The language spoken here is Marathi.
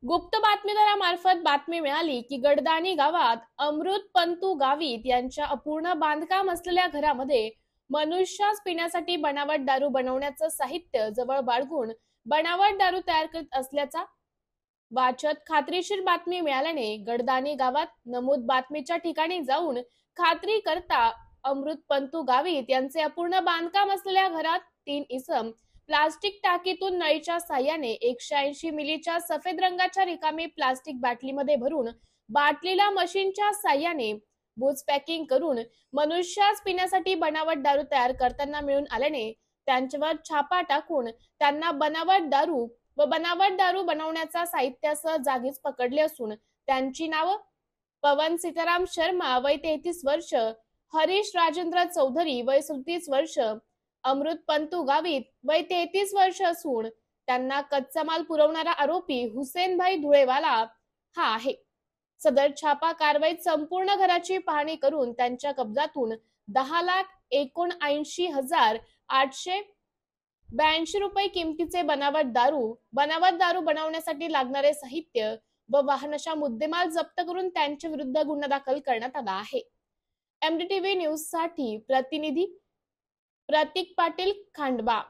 गुप्त बातमीदारामार्फत बातमी मिळाली की गडदानी गावात अमृत पंतू गावित यांच्या अपूर्ण बांधकाम असलेल्या घरामध्ये मनुष्यास पिण्यासाठी बनावट दारू बनवण्याचं साहित्य जवळ बाळगून बनावट दारू तयार करत असल्याचा वाचत खात्रीशीर बातमी मिळाल्याने गडदानी गावात नमूद बातमीच्या ठिकाणी जाऊन खात्री करता अमृत पंतू गावित यांचे अपूर्ण बांधकाम असलेल्या घरात 3 इसम प्लास्टिक टाकीतून नळीच्या साह्याने 180 मिलीच्या सफेद रंगाच्या रिकामी प्लास्टिक बाटलीमध्ये भरून बाटलीला मशीनच्या साह्याने बूज पॅकिंग करून मनुष्यास पिण्यासाठी बनावट दारू तयार करताना मिळून आल्याने त्यांच्यावर छापा टाकून त्यांना बनावट दारू व बनावट दारू बनवण्याचा साहित्यासह जागीच पकडले असून त्यांची नावं पवन सीताराम शर्मा वय 33 वर्ष, हरीश राजेंद्र चौधरी वय 37 वर्ष, अमृत पंतू गावित वय 33 वर्ष असून त्यांना कच्चा माल पुरवणारा आरोपी हुसेन भाई धुळेवाला हा आहे। सदर छापा कारवाईत संपूर्ण घराची पाहणी करून त्यांच्या कब्जातून 10,79,882 रुपये किमतीचे बनावट दारू बनवण्यासाठी लागणारे साहित्य व वाहनाचा मुद्देमाल जप्त करून त्यांच्या विरुद्ध गुन्हा दाखल करण्यात आला आहे। MDTV न्यूज साठी प्रतिनिधी प्रतीक पाटील, खांडबा।